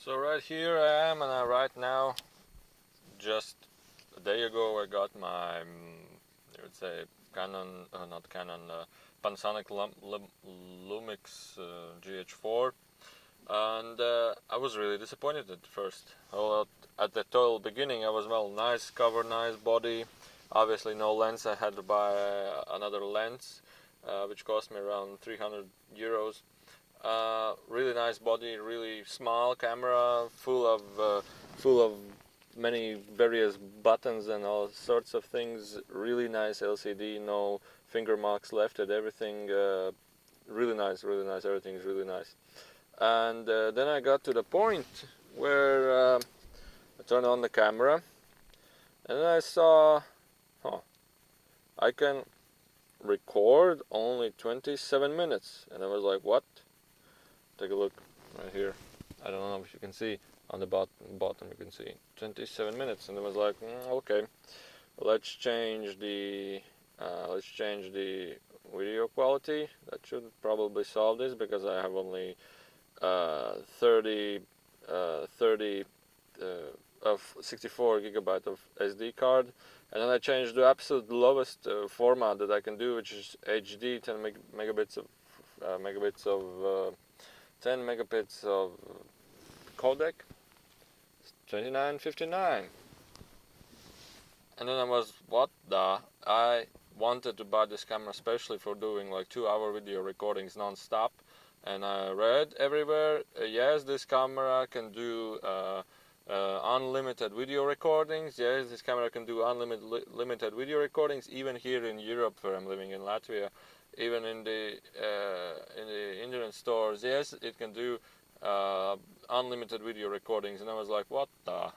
So right here I am, and right now, just a day ago, I got my, I would say, Canon, not Canon, Panasonic lumix gh4, and I was really disappointed at first. Well, at the total beginning, I was, well, nice cover, nice body. Obviously, no lens. I had to buy another lens, which cost me around 300 euros. Really nice body, really small camera, full of many various buttons and all sorts of things. Really nice LCD, no finger marks left at everything. Really nice, really nice. Everything is really nice. And then I got to the point where I turned on the camera, and then I saw, I can record only 27 minutes, and I was like, what? Take a look right here. I don't know if you can see on the bottom. You can see 27 minutes, and I was like, okay, let's change the video quality. That should probably solve this, because I have only 30 of 64 gigabyte of SD card, and then I changed the absolute lowest format that I can do, which is HD, 10 megabits of 10 megabits of codec, 2959. And then I was, what the? I wanted to buy this camera especially for doing like 2-hour video recordings non-stop, and I read everywhere, yes, this camera can do unlimited video recordings. Yes, this camera can do unlimited video recordings, even here in Europe, where I'm living in Latvia. Even in the internet stores, yes, it can do unlimited video recordings. And I was like, what the?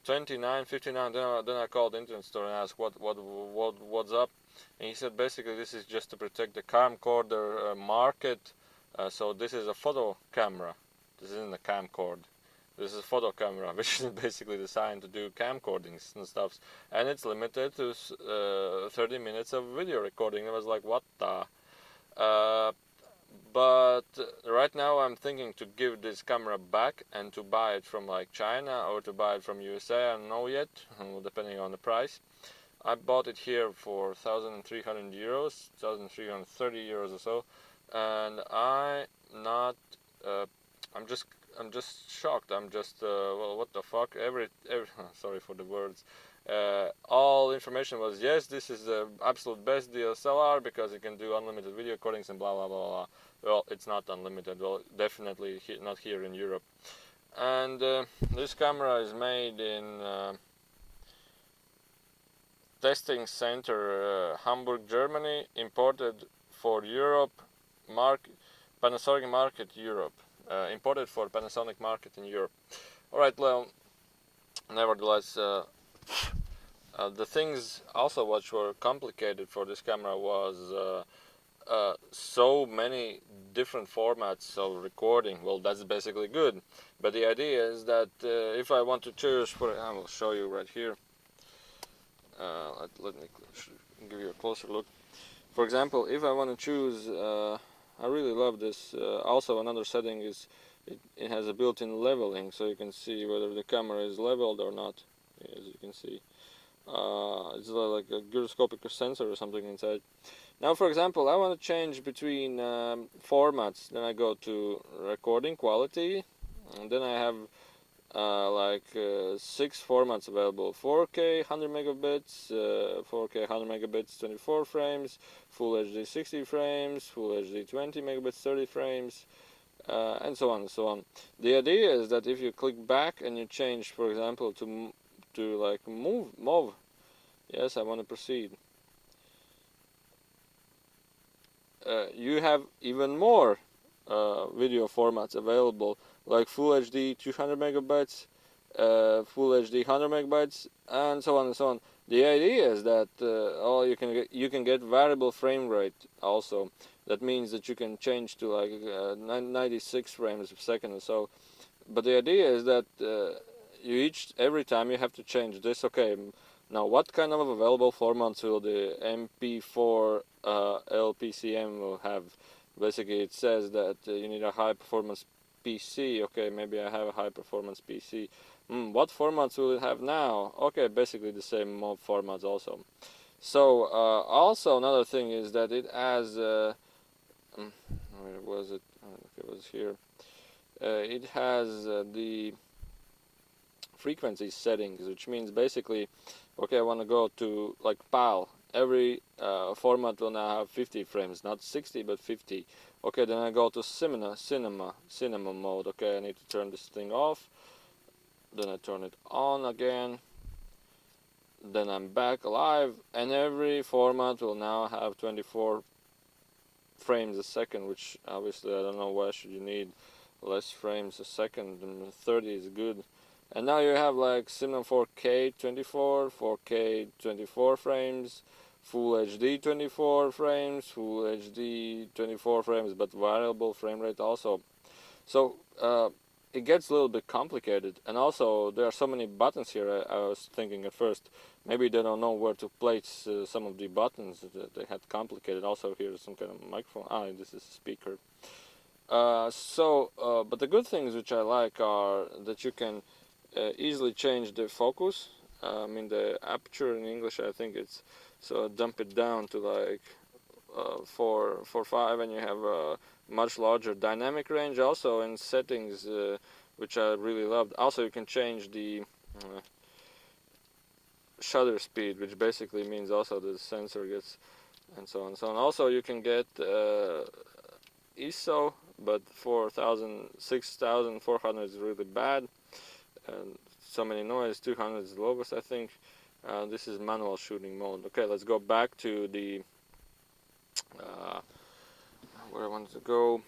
29.59. Then I called the internet store and asked what's up, and he said basically this is just to protect the camcorder market. So this is a photo camera. This isn't a camcorder. This is a photo camera, which is basically designed to do camcordings and stuff, and it's limited to 30 minutes of video recording. I was like, what the? But right now I'm thinking to give this camera back and to buy it from like China or to buy it from USA. I don't know yet, depending on the price. I bought it here for 1,300 euros, 1,330 euros or so, and I'm just shocked. I'm just well, what the fuck? Every sorry for the words. All information was, yes, this is the absolute best DSLR because it can do unlimited video recordings and blah blah blah blah. Well, it's not unlimited. Well, definitely not here in Europe. And this camera is made in testing center Hamburg, Germany. Imported for Europe, Panasonic market Europe. Imported for Panasonic market in Europe. Alright, well, nevertheless, the things also which were complicated for this camera was so many different formats of recording. Well, that's basically good, but the idea is that if I want to choose, I will show you right here. Let me give you a closer look. For example, if I want to choose, I really love this. Also, another setting is it has a built-in leveling, so you can see whether the camera is leveled or not. As you can see, it's like a gyroscopic sensor or something inside. Now, for example, I want to change between formats. Then I go to recording quality, and then I have 6 formats available: 4K 100 megabits, 4K 100 megabits 24 frames, Full HD 60 frames, Full HD 20 megabits 30 frames, and so on and so on. The idea is that if you click back and you change, for example, to like move, yes, I want to proceed. You have even more video formats available, like Full HD 200 megabytes, Full HD 100 megabytes, and so on and so on. The idea is that you can get variable frame rate also. That means that you can change to like 96 frames per second or so. But the idea is that every time you have to change this. Okay, now what kind of available formats will the MP4 LPCM will have? Basically, it says that you need a high performance PC. Okay, maybe I have a high performance PC. What formats will it have now? Okay, basically the same formats also. So also another thing is that it has where was it? It was here. It has the frequency settings, which means basically, okay, I want to go to like PAL. Every format will now have 50 frames, not 60 but 50. Okay, then I go to cinema mode. Okay, I need to turn this thing off. Then I turn it on again. Then I'm back alive, and every format will now have 24 frames a second, which obviously I don't know why should you need less frames a second, and 30 is good. And now you have like Cinema 4K 24, 4K 24 frames, Full HD 24 frames, Full HD 24 frames, but variable frame rate also. So it gets a little bit complicated, and also there are so many buttons here. I was thinking at first maybe they don't know where to place some of the buttons that they had complicated. Also here's some kind of microphone. This is a speaker. But the good things which I like are that you can easily change the focus. I mean the aperture in English, I think it's, so dump it down to like 4.5, and you have a much larger dynamic range. Also in settings, which I really loved, also you can change the shutter speed, which basically means also the sensor gets, and so on and so on. Also you can get ISO, but 6400 is really bad, and so many noise. 200 is the lowest, I think. This is manual shooting mode. Okay, let's go back to the where I wanted to go.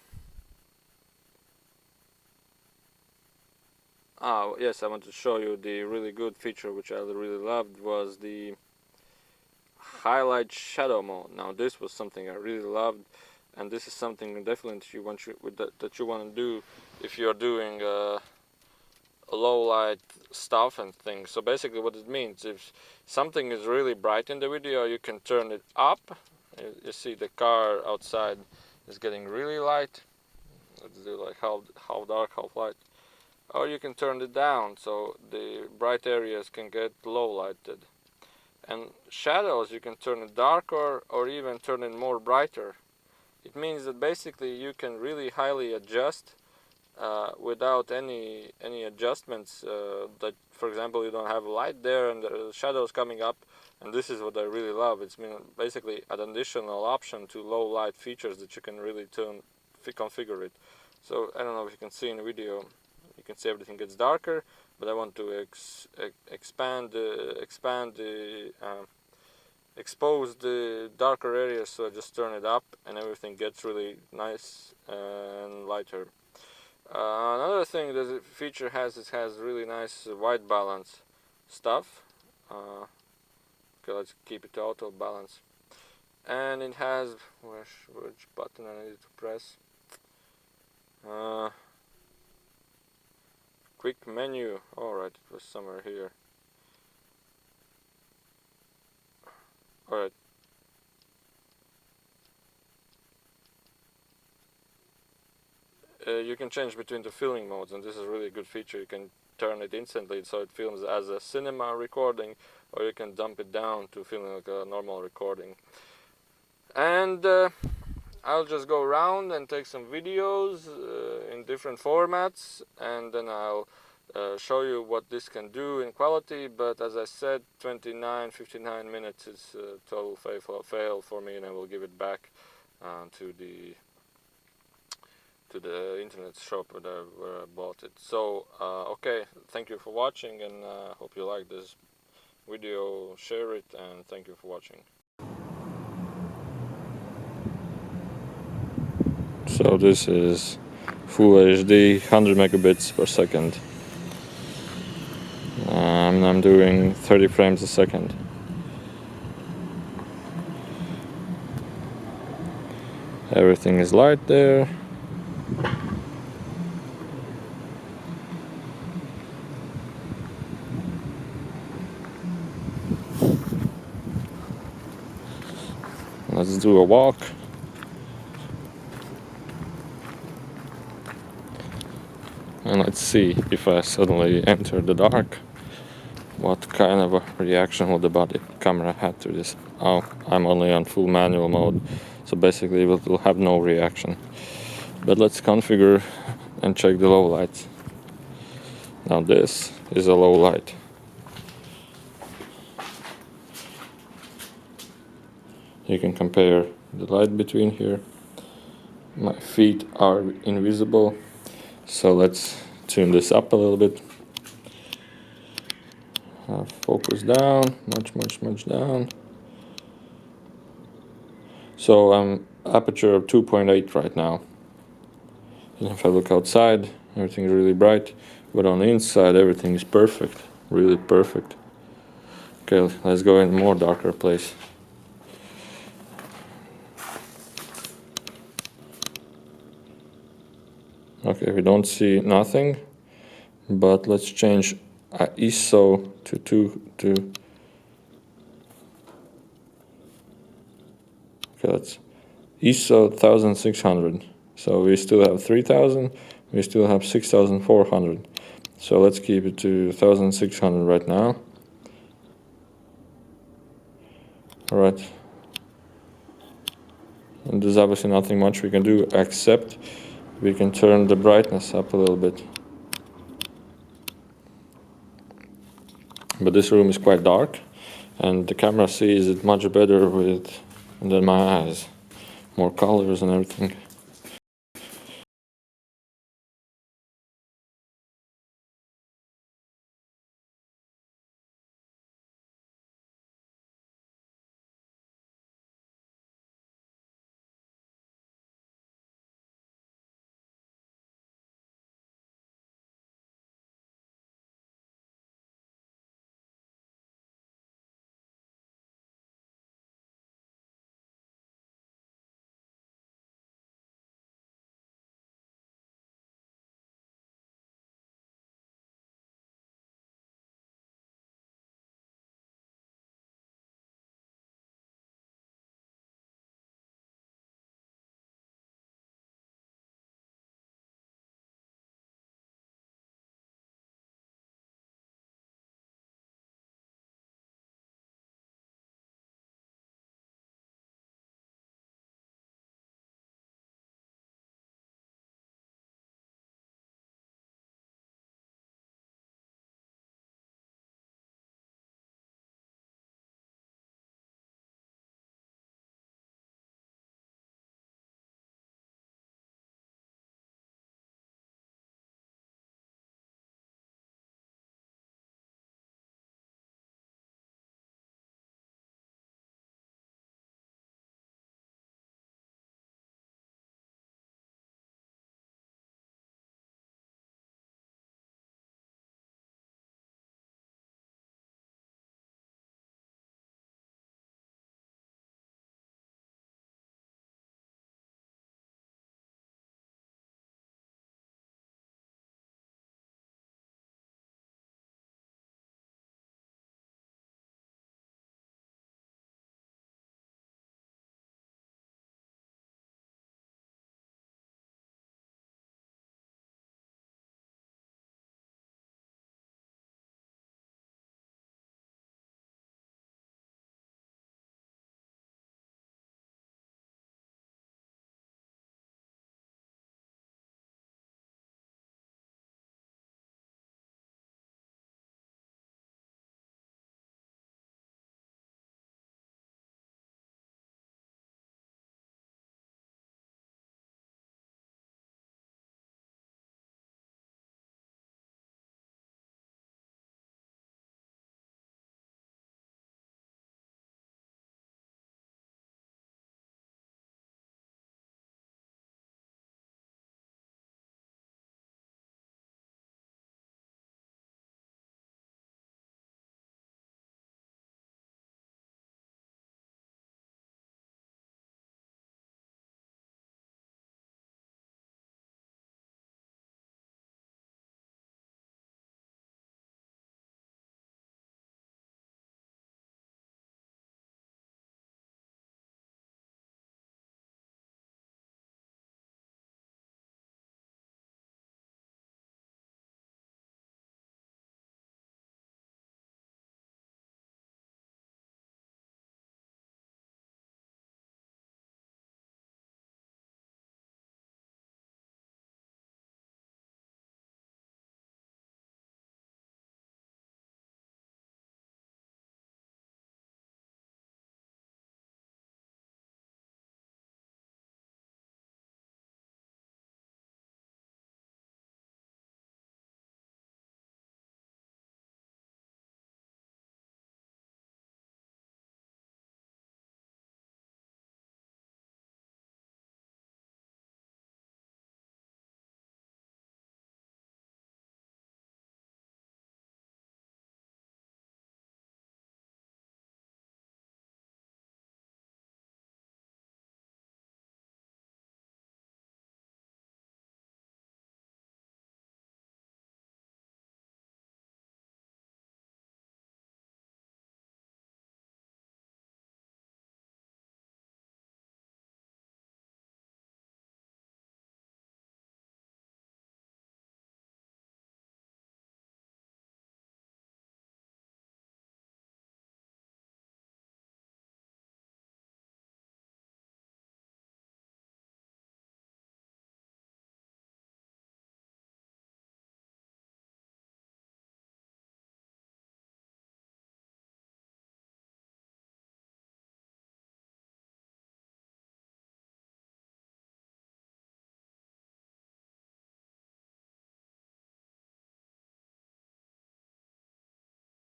Yes, I want to show you the really good feature which I really loved, was the highlight shadow mode. Now this was something I really loved, and this is something definitely that you want to do if you're doing low light stuff and things. So basically what it means, if something is really bright in the video, you can turn it up. You see the car outside is getting really light. Let's do like half dark, half light. Or you can turn it down so the bright areas can get low lighted. And shadows, you can turn it darker or even turn it more brighter. It means that basically you can really highly adjust without any adjustments. That, for example, you don't have light there and the shadows coming up. And this is what I really love. It's basically an additional option to low light features that you can really configure it. So I don't know if you can see in the video. You can see everything gets darker, but I want to expose the darker areas, so I just turn it up and everything gets really nice and lighter. Another thing that the feature has, it has really nice white balance stuff. Okay, let's keep it auto balance. And it has, which button I need to press? Quick menu. Alright, it was somewhere here. Alright. You can change between the filming modes, and this is a really good feature. You can turn it instantly so it films as a cinema recording, or you can dump it down to filming like a normal recording. And I'll just go around and take some videos in different formats, and then I'll show you what this can do in quality. But as I said, 59 minutes is a total fail for me, and I will give it back to the internet shop where I bought it. So okay, thank you for watching, and hope you like this video. Share it, and thank you for watching. So this is Full HD, 100 megabits per second. I'm doing 30 frames a second. Everything is light there. Let's do a walk. see if I suddenly enter the dark, what kind of a reaction will the body camera have to this. Oh, I'm only on full manual mode, so basically it will have no reaction. But let's configure and check the low lights. Now this is a low light. You can compare the light between here. My feet are invisible, so let's tune this up a little bit. Focus down, much down. So I'm aperture of 2.8 right now. And if I look outside, everything's really bright, but on the inside everything is perfect, really perfect. Okay, let's go in a more darker place. Okay, we don't see nothing, but let's change ISO to okay, that's ISO 1600. So we still have 3000, we still have 6400. So let's keep it to 1600 right now. Alright. And there's obviously nothing much we can do except we can turn the brightness up a little bit. But this room is quite dark, and the camera sees it much better than my eyes. More colors and everything.